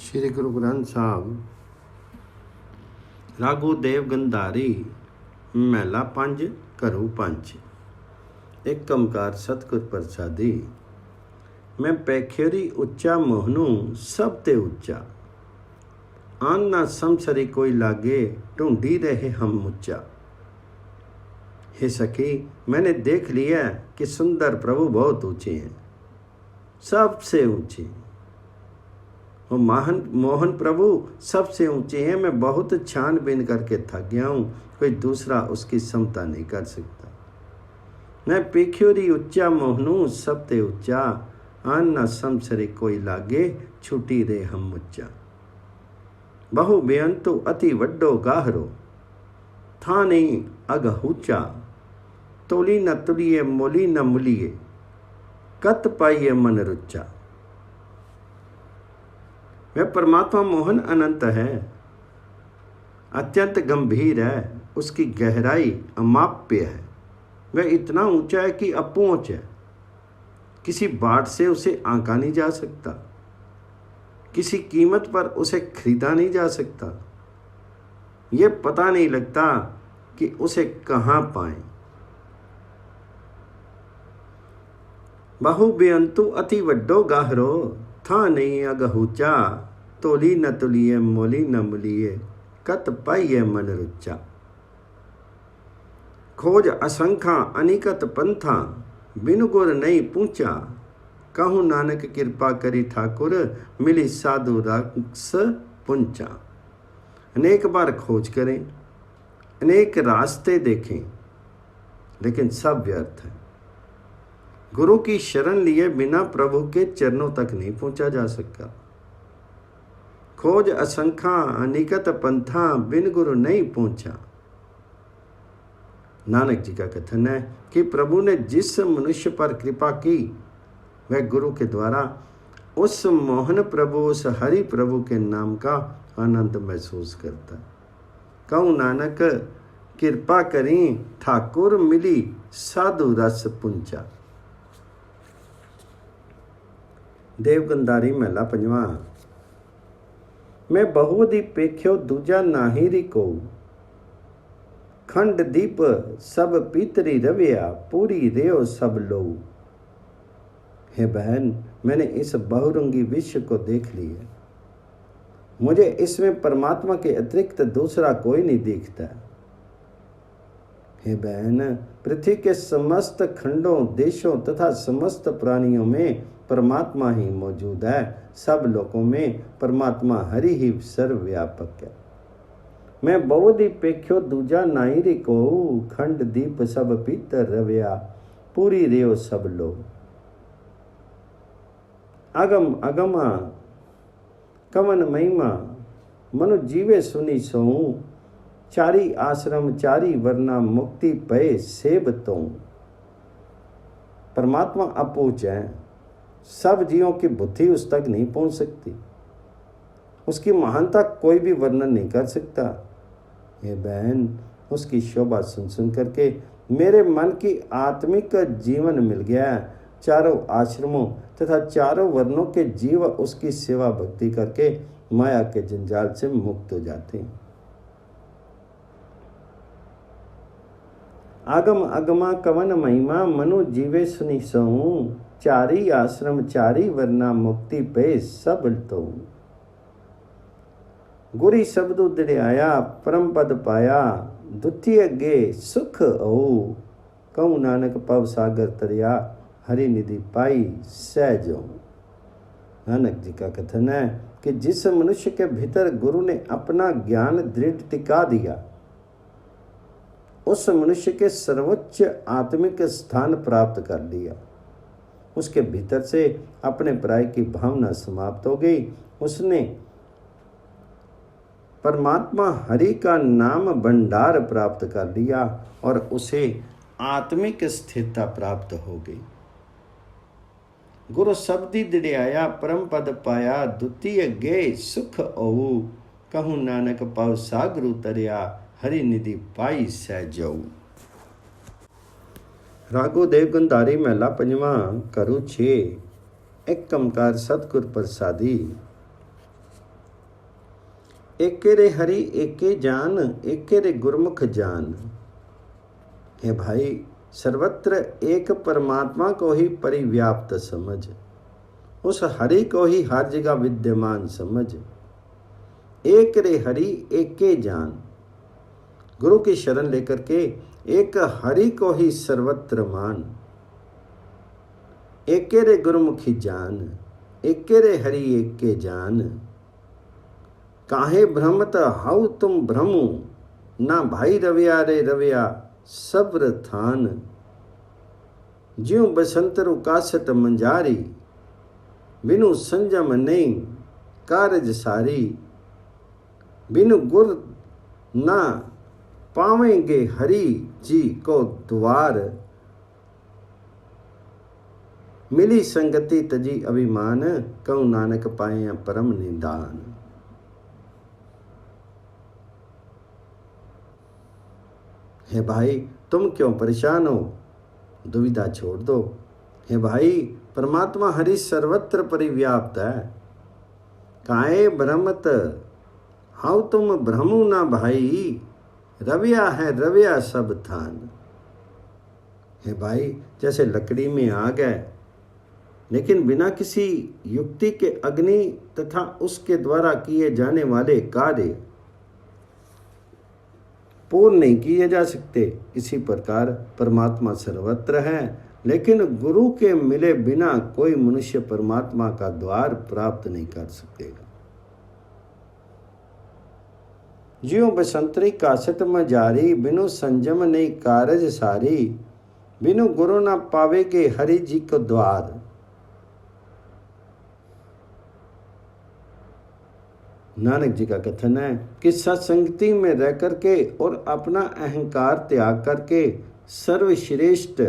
श्री गुरु ग्रंथ साहब रागो देव गंधारी महला 5 घरू 5 एक ओंकार सतगुर प्रसादी। मैं पैखेरी उच्चा मोहनू सब ते उच्चा, आन ना समसरी कोई लागे ढूंढी रहे हम मुच्चा। हे सखी, मैंने देख लिया कि सुंदर प्रभु बहुत ऊंचे हैं, सबसे ऊंचे। वो मोहन प्रभु सबसे ऊंचे हैं। मैं बहुत छानबीन करके थक गया हूँ, कोई दूसरा उसकी समता नहीं कर सकता। मैं पेख्योरी उच्चा मोहनू सबते उच्चा, आन न समसरे कोई लागे छुटी रे हम मुच्चा। बहु बेअंतु अति वड्डो गाहरो, था नहीं अगहूचा। तोली न तुलिए मोली न मुलिए, कत पाइए मन रुच्चा। वह परमात्मा मोहन अनंत है, अत्यंत गंभीर है, उसकी गहराई अमाप्य है। वह इतना ऊंचा है कि अपहुंच है, किसी बाट से उसे आंका नहीं जा सकता, किसी कीमत पर उसे खरीदा नहीं जा सकता। यह पता नहीं लगता कि उसे कहाँ पाएं। बहु बेअंतु अति वड्डो गाहरो, था नहीं अगहूचा। तोली न तुलिए मोली न मुलिए, कत पाइए मन रुच्चा। खोज असंख्या अनिकत पंथा, बिन गुर नहीं पूछा। कहूँ नानक कृपा करी ठाकुर, मिली साधु रक्स पुंचा। अनेक बार खोज करें, अनेक रास्ते देखें, लेकिन सब व्यर्थ है। गुरु की शरण लिए बिना प्रभु के चरणों तक नहीं पहुंचा जा सका। खोज असंख्या अनिकत पंथा, बिन गुरु नहीं पहुंचा। नानक जी का कथन है कि प्रभु ने जिस मनुष्य पर कृपा की, वह गुरु के द्वारा उस मोहन प्रभु, उस हरि प्रभु के नाम का आनंद महसूस करता। कहूँ नानक कृपा करी ठाकुर, मिली साधु रस पुंचा। देव गंधारी महला 5। मैं बहुदी पेख्यो दूजा नाहिरी को, खंड दीप सब पीतरी रविया, पूरी रेओ सब लो। हे बहन, मैंने इस बहुरंगी विश्व को देख लिया, मुझे इसमें परमात्मा के अतिरिक्त दूसरा कोई नहीं दिखता। हे बहन, पृथ्वी के समस्त खंडों, देशों तथा समस्त प्राणियों में परमात्मा ही मौजूद है। सब लोकों में परमात्मा हरि ही सर्वव्यापक है। मैं बहुदी पेख्यो दूजा नाहिरी को, खंड दीप सब पीतर रविया, पूरी रेव सब लो। अगम अगमा कवन महिमा, मनु जीवे सुनी सोऊं। चारी आश्रम चारी वर्णा, मुक्ति पय सेब तो। परमात्मा अपूच है, सब जीवों की बुद्धि उस तक नहीं पहुंच सकती, उसकी महानता कोई भी वर्णन नहीं कर सकता। ये बहन, उसकी शोभा सुन सुन करके मेरे मन की आत्मिक जीवन मिल गया है। चारों आश्रमों तथा चारों वर्णों के जीव उसकी सेवा भक्ति करके माया के जंजाल से मुक्त हो जाते हैं। आगम अगमा कवन महिमा, मनु जीवे सुनी सोऊं। चारी आश्रम चारी वर्णा, मुक्ति पे सब तो। गुरी शब्दु दृढ़ाया, परम पद पाया, द्वितीय गे सुख ओ। कहूँ नानक पव सागर तरिया, हरि निधि पाई सहजो। नानक जी का कथन है कि जिस मनुष्य के भीतर गुरु ने अपना ज्ञान दृढ़ टिका दिया, उस मनुष्य के सर्वोच्च आत्मिक स्थान प्राप्त कर लिया। उसके भीतर से अपने पराय की भावना समाप्त हो गई। उसने परमात्मा हरि का नाम भंडार प्राप्त कर लिया और उसे आत्मिक स्थिरता प्राप्त हो गई। गुरु शब्दी दृढ़ाया, परम पद पाया, द्वितीय गे सुख ओहु। कहूँ नानक पाव सागर उतरिया, हरि निधि पाई सहजऊ। रागो देव गंधारी महला 5 घरू 6 एक ओंकार सतगुर प्रसादी। एके रे हरि एके जान, एके रे गुरमुख जान। हे भाई, सर्वत्र एक परमात्मा को ही परिव्याप्त समझ, उस हरि को ही हर जगह विद्यमान समझ। एक रे हरि एके जान, गुरु की शरण लेकर के एक हरि को ही सर्वत्र मान। एके रे गुरुमुखी जान, एके रे हरि एके जान। काहे भ्रमत हाउ तुम भ्रमु, ना भाई रविया रे रविया सब्र थान। ज्यों बसंतरु कासट मंजारी, बिनु संजम नहीं कारज सारी। बिनु गुर ना पावेंगे हरि जी को द्वार। मिली संगति तजी अभिमान, कहूँ नानक पाए परम निदान। हे भाई, तुम क्यों परेशान हो, दुविधा छोड़ दो। हे भाई, परमात्मा हरि सर्वत्र परिव्याप्त है। काहे भ्रमत हाउ तुम भ्रमु ना भाई, रविया है रविया सब थान। हे भाई, जैसे लकड़ी में आग है, लेकिन बिना किसी युक्ति के अग्नि तथा उसके द्वारा किए जाने वाले कार्य पूर्ण नहीं किए जा सकते, इसी प्रकार परमात्मा सर्वत्र है, लेकिन गुरु के मिले बिना कोई मनुष्य परमात्मा का द्वार प्राप्त नहीं कर सकेगा। ज्यों बसंतरी कासट में जारी, बिनु संजम नहीं कारज सारी। बिनु गुरु ना पावेगे हरि जी को द्वार। नानक जी का कथन है कि सत्संगति में रह करके और अपना अहंकार त्याग करके सर्वश्रेष्ठ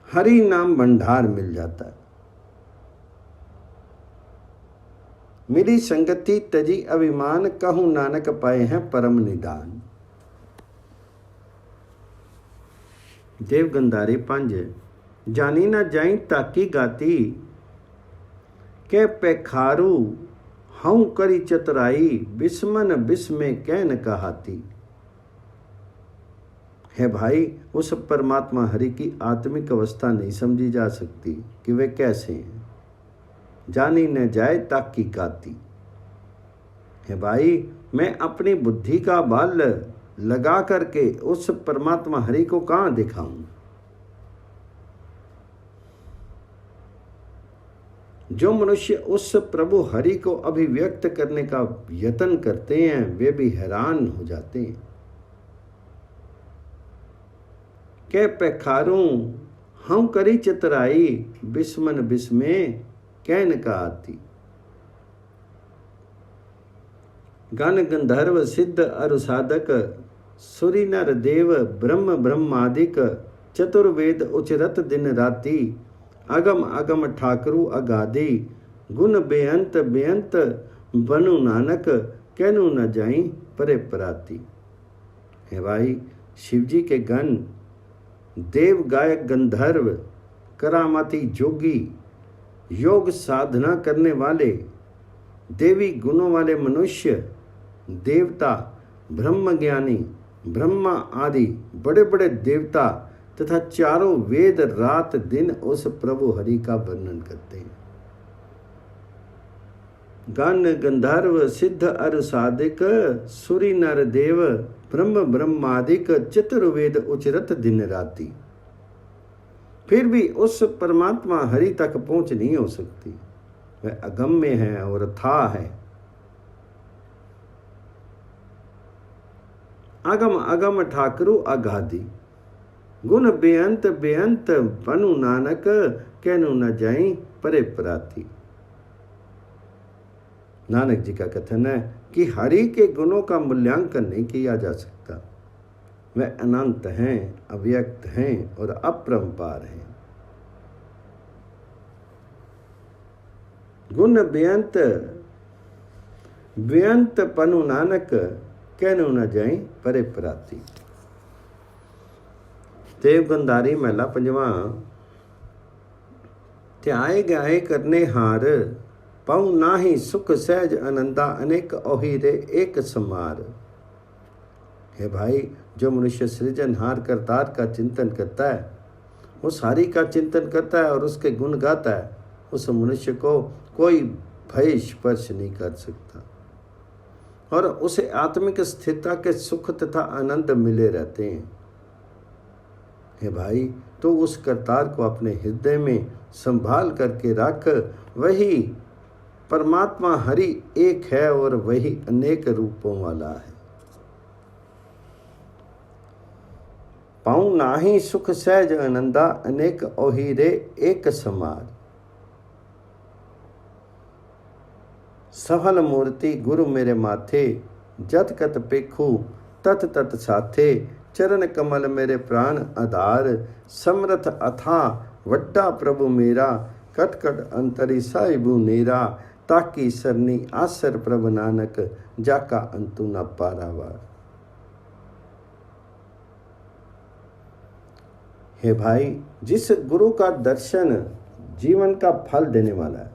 हरि नाम भंडार मिल जाता है। मिली संगति तजी अभिमान, कहूँ नानक पाए हैं परम निदान। देव गंधारी 5। जानी ना जाई ताकी गाती, के पेखारू हूँ करी चतुराई। बिस्मन बिस्मे कैन कहाती। है भाई, उस परमात्मा हरि की आत्मिक अवस्था नहीं समझी जा सकती कि वे कैसे हैं। जानी न जाए ताकी गाती। है भाई, मैं अपनी बुद्धि का बल लगा करके उस परमात्मा हरि को कहाँ दिखाऊं। जो मनुष्य उस प्रभु हरि को अभिव्यक्त करने का यत्न करते हैं, वे भी हैरान हो जाते हैं। के पेखारूं हम करी चतुराई, बिस्मन बिस्मे कैन का आती। गण गंधर्व सिद्ध अरु साधक, सुरी नर देव ब्रह्म ब्रह्मादिक। चतुर्वेद उचरत दिन राति, अगम अगम ठाकरू अगाधि। गुण बेअंत बेअंत बनु नानक, कहनु न जाई परे पराती। है भाई, शिवजी के गण, देव गायक गंधर्व, करामाती जोगी, योग साधना करने वाले, देवी गुणों वाले मनुष्य, देवता, ब्रह्म ज्ञानी, ब्रह्मा आदि बड़े बड़े देवता तथा चारों वेद रात दिन उस प्रभु हरि का वर्णन करते हैं। गण गंधर्व सिद्ध अर साधिक, सुरी नर देव ब्रह्म ब्रह्मादिक। चतुर्वेद उचरत दिन राति। फिर भी उस परमात्मा हरि तक पहुंच नहीं हो सकती। वह अगम्य है और अथाह है। अगम अगम ठाकुरु अगाधि। गुण बेअंत बेअंत बनु नानक, कहनु न जाई परे पराती। नानक जी का कथन है कि हरि के गुणों का मूल्यांकन नहीं किया जा सकता। वह अनंत हैं, अव्यक्त हैं और अपरंपार हैं। गुण बेअंत बेअंत पनु नानक, कहनु न जाई परे पराती। देव गंधारी महला 5वां। ध्याए गाए करने हार, पाऊँ नाही सुख सहज आनंदा अनेक ओहिरे एक समार। हे भाई, जो मनुष्य सृजनहार करतार का चिंतन करता है, वो सारी का चिंतन करता है और उसके गुण गाता है, उस मनुष्य को कोई भय स्पर्श नहीं कर सकता और उसे आत्मिक स्थिरता के सुख तथा आनंद मिले रहते हैं। हे भाई, तो उस करतार को अपने हृदय में संभाल करके रख। वही परमात्मा हरि एक है और वही अनेक रूपों वाला है। पाऊँ नाही सुख सहज आनंदा अनेक ओहिरे एक समार। सफल मूर्ति गुरु मेरे माथे, जत कत पेखू तत तत साथे। चरण कमल मेरे प्राण आधार, समर्थ अथा वड्डा प्रभु मेरा। कट कट अंतरी साहिबू नेरा, ताकि सरनी आसर प्रभु नानक। जाका अंतु न पारावार। हे भाई, जिस गुरु का दर्शन जीवन का फल देने वाला है,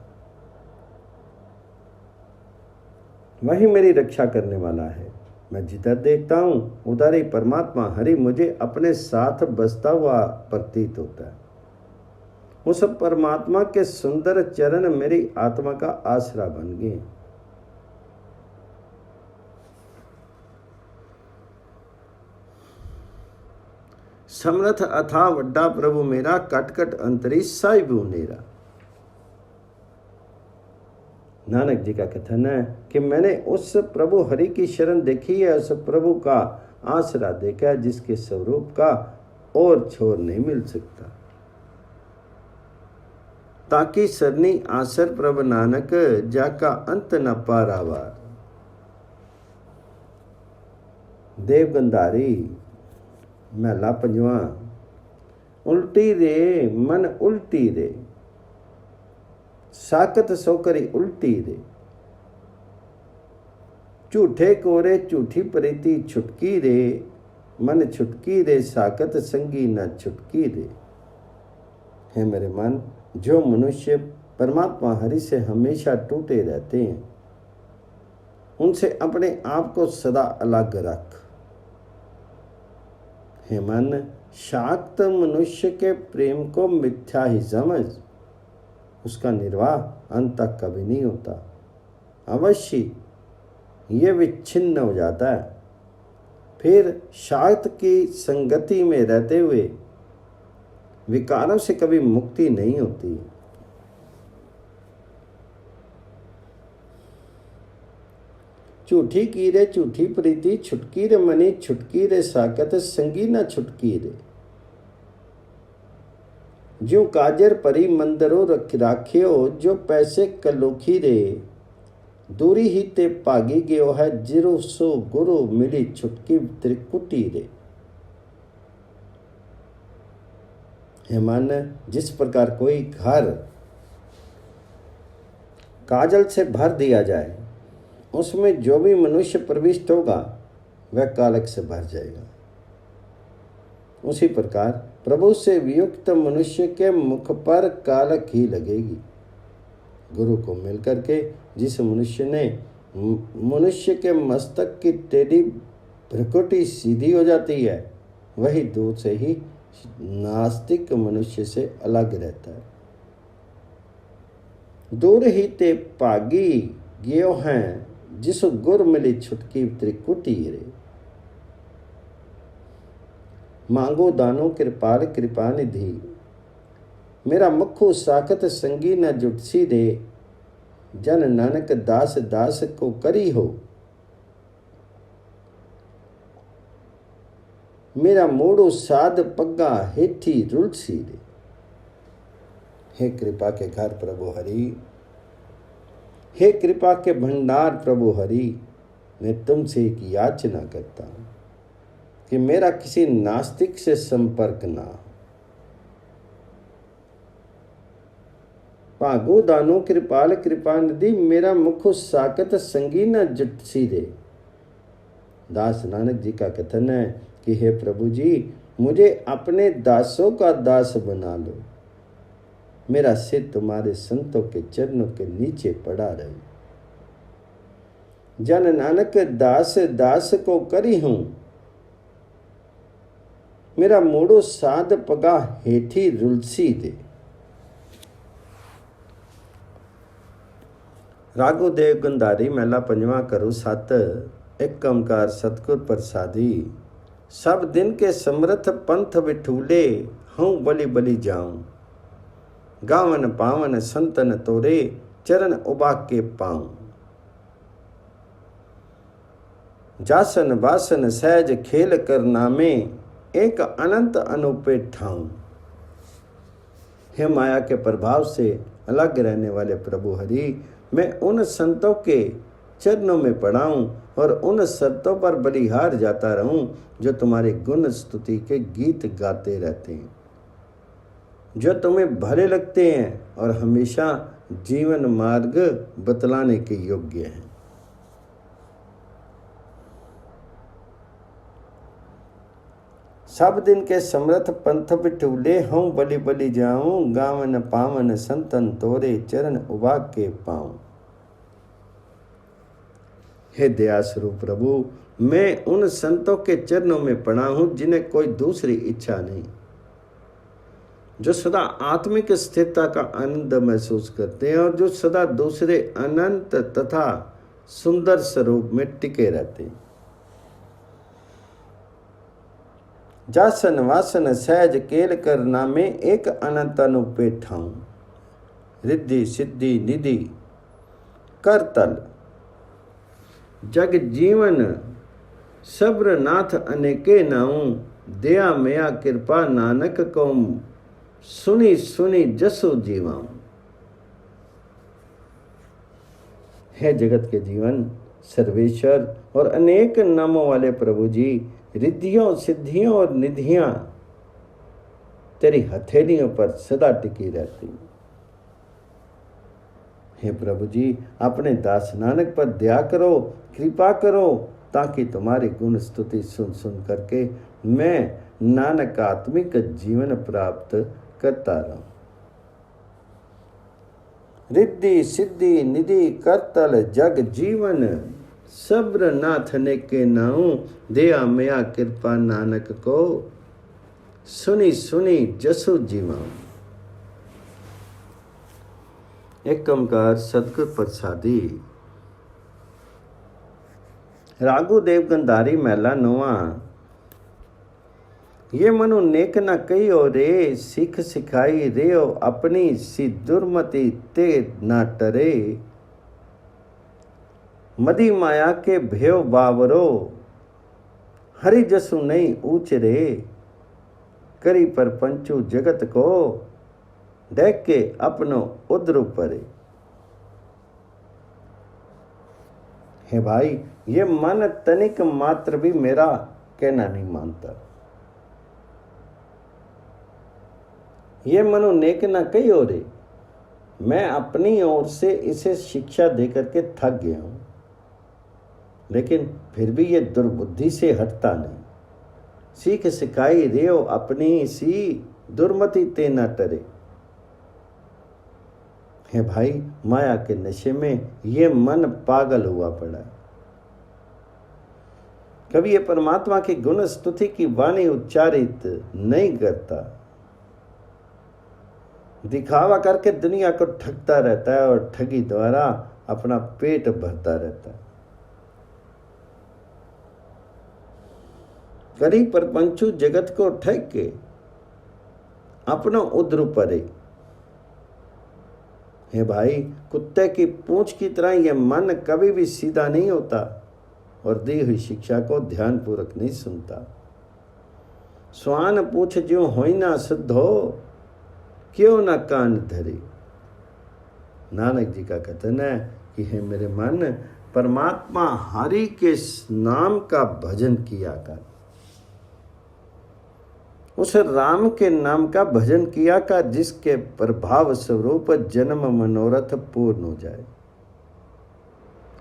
वही मेरी रक्षा करने वाला है। मैं जिधर देखता हूँ उधर ही परमात्मा हरि मुझे अपने साथ बसता हुआ प्रतीत होता है। उस परमात्मा के सुंदर चरण मेरी आत्मा का आसरा बन गए। समर्थ अथा वड्डा प्रभु मेरा, कट कट अंतरी साहिबू नेरा। नानक जी का कथन है कि मैंने उस प्रभु हरि की शरण देखी है, उस प्रभु का आसरा देखा है जिसके स्वरूप का और छोर नहीं मिल सकता। ताकि सरनी आसर प्रभु नानक, जाका अंत न पारावार। देव गंधारी महला पंजवा। उल्टी रे मन उल्टी रे, साकत सोकरी उल्टी रे। झूठे कोरे झूठी प्रीति छुटकी रे, मन छुटकी रे साकत संगी न छुटकी रे। है मेरे मन, जो मनुष्य परमात्मा हरि से हमेशा टूटे रहते हैं, उनसे अपने आप को सदा अलग रख। हे मन, शाक्त मनुष्य के प्रेम को मिथ्या ही समझ, उसका निर्वाह अंत तक कभी नहीं होता। अवश्य ये विच्छिन्न हो जाता है। फिर शाक्त की संगति में रहते हुए विकारों से कभी मुक्ति नहीं होती। झूठी की रे झूठी प्रीति, छुटकी रे मनी छुटकी रे साकत संगी न छुटकी रे। जो काजर परी मंदरो राखियो, जो पैसे कलोखी रे। दूरी ही ते भागी गयो है, जिरो सो गुरु मिली छुटकी त्रिकुटी रे। हे मन, जिस प्रकार कोई घर काजल से भर दिया जाए, उसमें जो भी मनुष्य प्रविष्ट होगा वह कालक से भर जाएगा, उसी प्रकार प्रभु से वियुक्त मनुष्य के मुख पर कालक ही लगेगी। गुरु को मिलकर के जिस मनुष्य के मस्तक की टेढ़ी भ्रुकुटी सीधी हो जाती है, वही दूर से ही नास्तिक मनुष्य से अलग रहता है। दूर ही ते भागी गयो हैं, जिस गुर मिली छुटकी त्रिकुटी रे। मांगो दानो कृपाल कृपा निधि, मेरा मुखो साकत संगी न जुटसी रे। जन नानक दास दास को करी हो, मेरा मोड़ो साध पग्गा हेठी रुलसी रे। हे कृपा के घर प्रभु हरि, हे कृपा के भंडार प्रभु हरि, मैं तुमसे एक याचना करता हूं कि मेरा किसी नास्तिक से संपर्क ना हो। भागो दानो कृपाल कृपा निधि, मेरा मुख साकत संगी न जुटसी रे। दास नानक जी का कथन है कि हे प्रभु जी, मुझे अपने दासों का दास बना लो। मेरा सिर तुम्हारे संतों के चरणों के नीचे पड़ा रहे। जन नानक दास दास को करी हूं, मेरा मोड़ो साध पगा हेठी रुलसी दे। रागो देव गंधारी महला पंजवा करो सत। एक ओंकार सतगुर प्रसादी। सब दिन के समर्थ पंथ बिठूले, हूँ बलि बलि जाऊं। गावन पावन संतन तोरे, चरण उबा के पाऊं। जासन वासन सहज खेल कर नामे, एक अनंत अनुपे ठाऊं। हे माया के प्रभाव से अलग रहने वाले प्रभु हरि, मैं उन संतों के चरणों में पड़ा हूं और उन शर्तों पर बलिहार जाता रहूं जो तुम्हारे गुण स्तुति के गीत गाते रहते हैं, जो तुम्हें भले लगते हैं और हमेशा जीवन मार्ग बतलाने के योग्य हैं। सब दिन के समर्थ पंथ बिठूले, हूँ बलि बलि जाऊं। गावन पावन संतन तोरे, चरण उबा के पाऊं। हे दया स्वरूप प्रभु, मैं उन संतों के चरणों में पड़ा हूं जिन्हें कोई दूसरी इच्छा नहीं, जो सदा आत्मिक स्थिरता का आनंद महसूस करते हैं और जो सदा दूसरे अनंत तथा सुंदर स्वरूप में टिके रहते हैं। जासन वासन सहज केल कर नामे, एक अनंत अनुपे ठाऊं। रिद्धि सिद्धि निधि करतल, जग जीवन सब्र नाथ अनेके नाऊं। दया मया कृपा नानक को, सुनी सुनी जसो जीवाऊं। हे जगत के जीवन सर्वेश्वर और अनेक नामों वाले प्रभु जी, रिद्धियों सिद्धियों और निधियां तेरी हथेलियों पर सदा टिकी रहती। हे प्रभु जी, अपने दास नानक पर दया करो, कृपा करो, ताकि तुम्हारी गुण स्तुति सुन सुन करके मैं नानक आत्मिक जीवन प्राप्त करता रहूं। रिद्धि सिद्धि निधि करतल, जग जीवन सब्र नाथ ने के नाऊं। दया मया कृपा नानक को, सुनी सुनी जसु जीवाऊं। एक ओंकार सतगुर प्रसादी। रागु देव गंधारी महला नौवा। ये मनु नेक न कहियो रे, सिख सिखाई रेओ अपनी। सी दुर्मति ते न टरे, मदी माया के भेव बावरो। हरि जसु नहीं ऊंच रे, करी पर पंचु जगत को। देख के अपनो उद्र परे। हे भाई, ये मन तनिक मात्र भी मेरा कहना नहीं मानता। ये मनु नेक न कहियो रे, मैं अपनी ओर से इसे शिक्षा देकर के थक गया हूं, लेकिन फिर भी ये दुर्बुद्धि से हटता नहीं। सीख सिखाई रेओ अपनी, सी दुर्मति ते न टरे। हे भाई, माया के नशे में ये मन पागल हुआ पड़ा है। कभी ये परमात्मा की गुण स्तुति की वाणी उच्चारित नहीं करता, दिखावा करके दुनिया को ठगता रहता है और ठगी द्वारा अपना पेट भरता रहता है। करी पर पंचु जगत को ठग के अपना उद्र परे। हे भाई, कुत्ते की पूंछ की तरह यह मन कभी भी सीधा नहीं होता और दी हुई शिक्षा को ध्यान पूर्वक नहीं सुनता। स्वान पूछ ज्यों होई ना शुद्ध हो, क्यों ना कान धरे। नानक जी का कथन है कि हे मेरे मन, परमात्मा हरि के नाम का भजन किया कर, उस राम के नाम का भजन किया कर, जिसके प्रभाव स्वरूप जन्म मनोरथ पूर्ण हो जाए।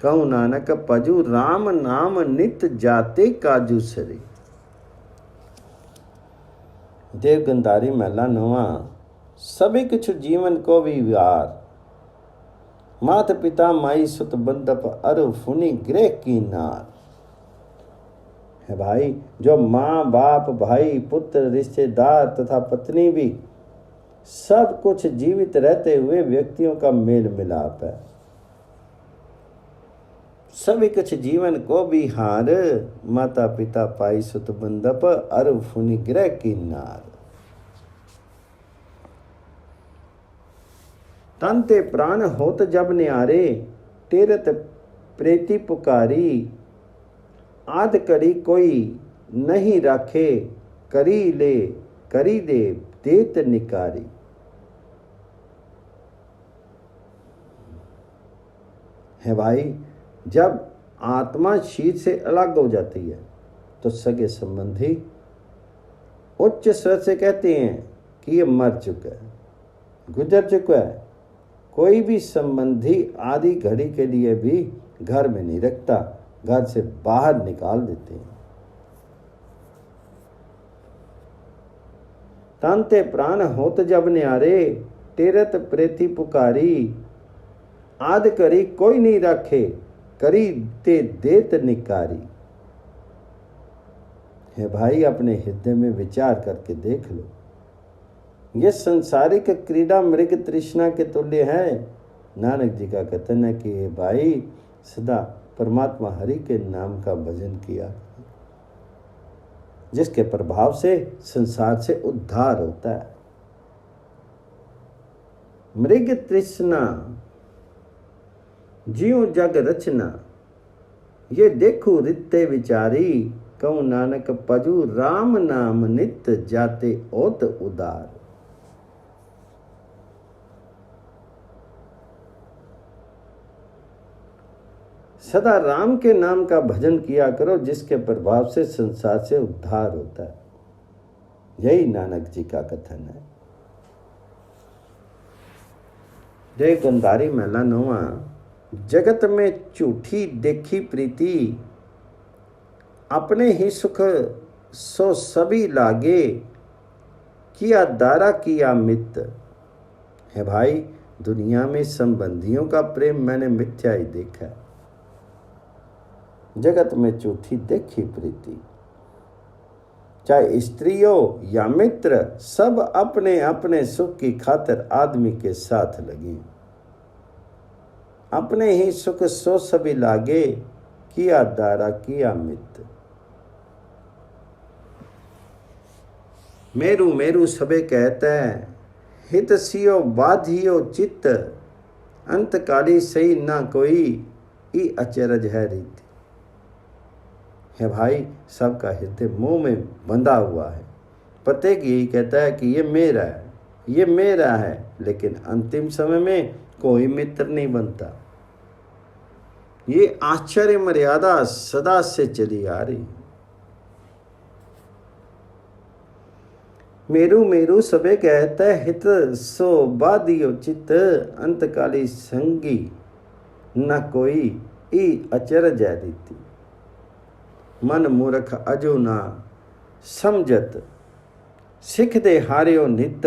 कहूँ नानक पजू राम नाम नित जाते काजू सरे। देव गंधारी महला नौवा। सभी कुछ जीवन को भी विहार। मात पिता माई सुत बंदप अरु फुनि गृह की नार। है भाई, जो माँ बाप भाई पुत्र रिश्तेदार तथा पत्नी भी सब कुछ जीवित रहते हुए व्यक्तियों का मेल मिलाप है। सभी कुछ जीवन को भी हार। माता पिता पाई सुत बंदप अरु फुनि गृह की नार। तनते प्राण होत जब न्यारे तेरत प्रेति पुकारी। आद करी कोई नहीं राखे करी दे देत निकारी। है भाई, जब आत्मा शरीर से अलग हो जाती है तो सगे संबंधी उच्च स्वर से कहते हैं कि ये मर चुका है, गुजर चुका है। कोई भी संबंधी आधी घड़ी के लिए भी घर में नहीं रखता, घर से बाहर निकाल देते हैं। तानते प्राण होत जब न्यारे तेरत प्रेति पुकारी। आद करी कोई नहीं राखे करी ते देत निकारी। है भाई, अपने हृदय में विचार करके देख लो, ये संसारिक क्रीड़ा मृग तृष्णा के तुल्य है। नानक जी का कथन है कि भाई सदा परमात्मा हरि के नाम का भजन किया, जिसके प्रभाव से संसार से उद्धार होता है। मृग तृष्णा जियो जग रचना। ये देखो रित्ते विचारी। कहूँ नानक पजू राम नाम नित जाते ओत उदार। सदा राम के नाम का भजन किया करो, जिसके प्रभाव से संसार से उद्धार होता है। यही नानक जी का कथन है। जय गंधारी महला नौवा। जगत में झूठी देखी प्रीति। अपने ही सुख सो सभी लागे। किया दारा किया मित। है भाई, दुनिया में संबंधियों का प्रेम मैंने मिथ्या ही देखा है। जगत में झूठी देखी प्रीति, चाहे स्त्री हो या मित्र, सब अपने अपने सुख की खातिर आदमी के साथ लगे। अपने ही सुख सो सभी लागे। किया दारा किया मित। मेरू मेरू सबे कहता है। हित सियो बाधियो चित्त। अंतकाली सही ना कोई। ई अचरज है रीति। है भाई, सबका हृदय मोह में बंधा हुआ है। प्रत्येक यही कहता है कि ये मेरा है, ये मेरा है, लेकिन अंतिम समय में कोई मित्र नहीं बनता। ये आश्चर्य मर्यादा सदा से चली आ रही। मेरू मेरू सबे कहता है। हित सो बाधियो चित्त। अंतकाली संगी न कोई। ई अचरज है रीति। मन मूर्ख अजो ना समझत। सिख दे हारियो नित।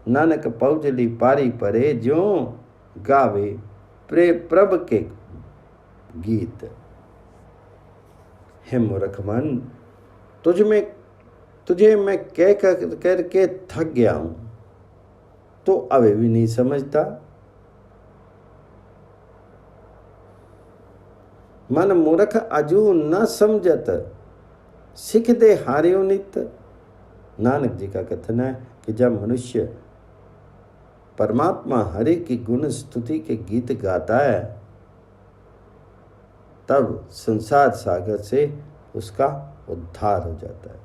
नानक पौजली पारी परे। ज्यों गावे प्रे प्रभ के गीत। हे मूर्ख मन, तुझे मैं कह करके थक गया हूं, तो अभी भी नहीं समझता। मन मूर्ख अजू न समझत। सिख दे हारियो नित। नानक जी का कथन है कि जब मनुष्य परमात्मा हरि की गुण स्तुति के गीत गाता है, तब संसार सागर से उसका उद्धार हो जाता है।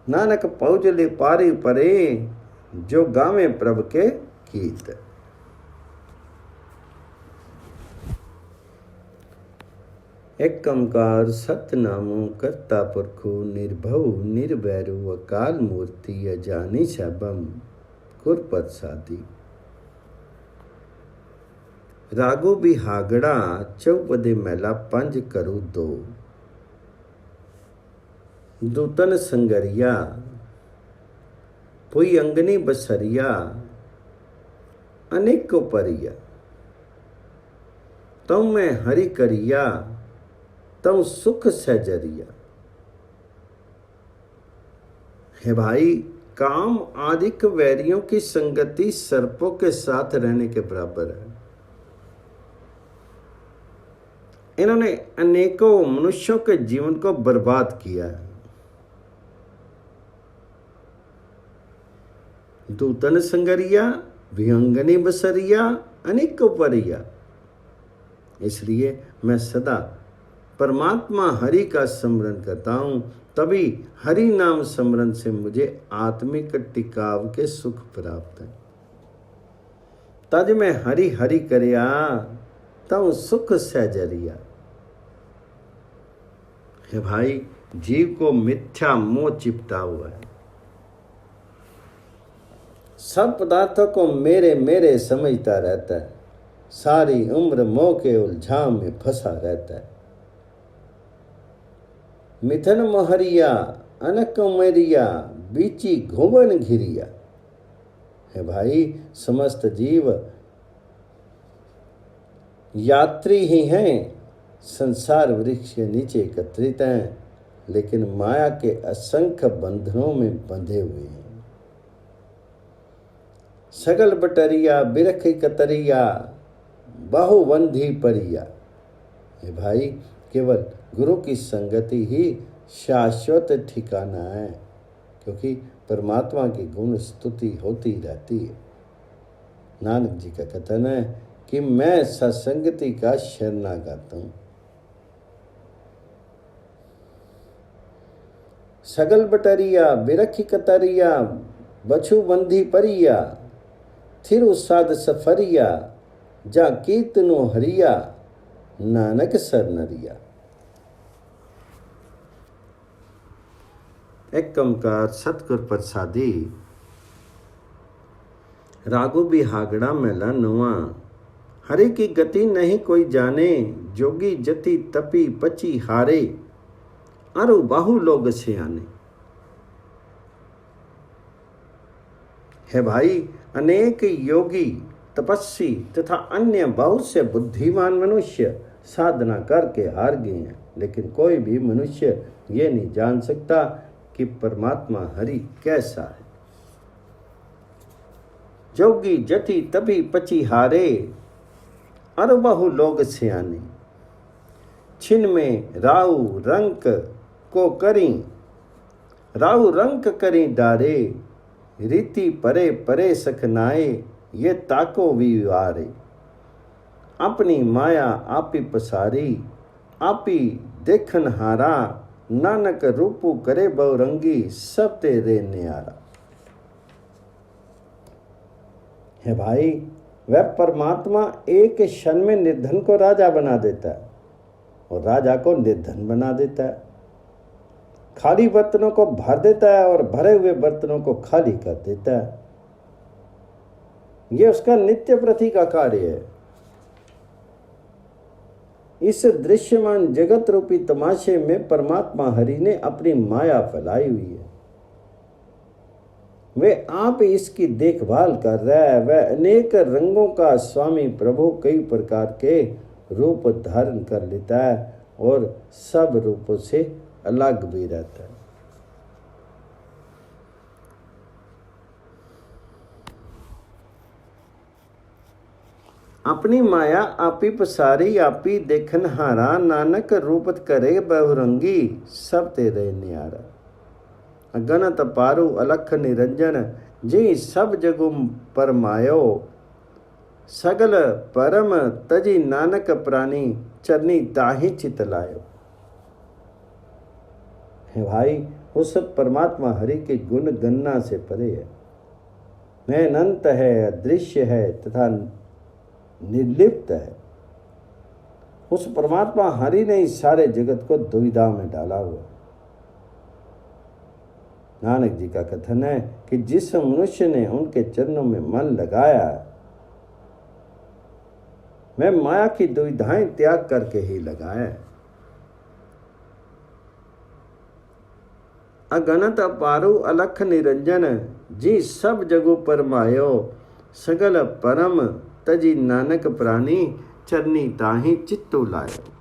नानक पौजले पारी परे। जो गावे प्रभ के गीत। एक ओंकार सतनामो करता पुरखो। निर्भव निर्वैरो अकाल मूर्ति। अजानी सबम गुर प्रसादी। रागो बिहागड़ा चौपदे महला पंज करू दो। दूतन संगरिया कोई अंगनी बसरिया अनेको परिया, तुम मैं हरि करिया तुम सुख सहजरिया। हे भाई, काम आदिक वैरियों की संगति सर्पों के साथ रहने के बराबर है। इन्होंने अनेकों मनुष्यों के जीवन को बर्बाद किया है। दूतन संगरिया विहंगनी बसरिया अनेकों परिया। इसलिए मैं सदा परमात्मा हरि का स्मरण करता हूं, तभी हरि नाम स्मरण से मुझे आत्मिक टिकाव के सुख प्राप्त है। तज मैं हरि हरि करिया तब सुख सहजरिया। हे भाई, जीव को मिथ्या मोह चिपटा हुआ है। सब पदार्थों को मेरे मेरे समझता रहता है, सारी उम्र मोह के उलझाम में फंसा रहता है। मिथन मोहरिया अनक मेरिया बीची घुवन घिरिया। है भाई, समस्त जीव यात्री ही हैं, संसार वृक्ष के नीचे एकत्रित हैं, लेकिन माया के असंख्य बंधनों में बंधे हुए हैं। सगल बटरिया बिरख कतरिया बहुवंधी परिया। हे भाई, केवल गुरु की संगति ही शाश्वत ठिकाना है, क्योंकि परमात्मा की गुण स्तुति होती रहती है। नानक जी का कथन है कि मैं सत्संगति का शरणागत हूं। सगल बटरिया बिरखी कतरिया बछू बंधी परिया, थिर उसाद सफरिया जा कीर्तनो हरिया नानक सरनरिया। एक कमकार सतगुर प्रसादी रागो बिहागड़ा मेला नुआ। हरि की गति नहीं कोई जाने, जोगी जति तपी पची हारे अरु बाहु लोग सियाने। है भाई, अनेक योगी तपस्वी तथा अन्य बहुत से बुद्धिमान मनुष्य साधना करके हार गए हैं, लेकिन कोई भी मनुष्य ये नहीं जान सकता कि परमात्मा हरि कैसा है। जोगी जति तभी पची हारे अर बहु लोग सियाने। छिन में राउ रंक को करी, राउ रंक करी डारे, रीति परे परे सखनाए ये ताको विवारे। अपनी माया आपी पसारी, आपी देखन हारा, नानक रूपू करे बहुरंगी सब तेरे न्यारा। है भाई, वह परमात्मा एक क्षण में निर्धन को राजा बना देता है और राजा को निर्धन बना देता है। खाली बर्तनों को भर देता है और भरे हुए बर्तनों को खाली कर देता है। यह उसका नित्य प्रति का कार्य है। इस दृश्यमान जगत रूपी तमाशे में परमात्मा हरि ने अपनी माया फैलाई हुई है। वे आप इसकी देखभाल कर रहा है। वह अनेक रंगों का स्वामी प्रभु कई प्रकार के रूप धारण कर लेता है और सब रूपों से अलग भी रहता है। अपनी माया आपी पसारी, आपी देखन हारा, नानक रूपत करे बहुरंगी सब तेरे न्यारा। अगनत पारु अलख निरंजन, जी सब जगु परमायो, सगल परम तजी नानक प्राणी, चरनी ताहि चित लायो। है भाई, उस परमात्मा हरि के गुण गणना से परे है। वह अनंत है, अदृश्य है तथा निर्लिप्त है। उस परमात्मा हरि ने इस सारे जगत को दुविधा में डाला हुआ। नानक जी का कथन है कि जिस मनुष्य ने उनके चरणों में मन लगाया, वह माया की दुविधाएं त्याग करके ही लगाया। अगणत अपारु अलख निरंजन, जी सब जगु परमायो, सगल परम तजी नानक प्राणी, चरनी ताहि चित्तु लायो।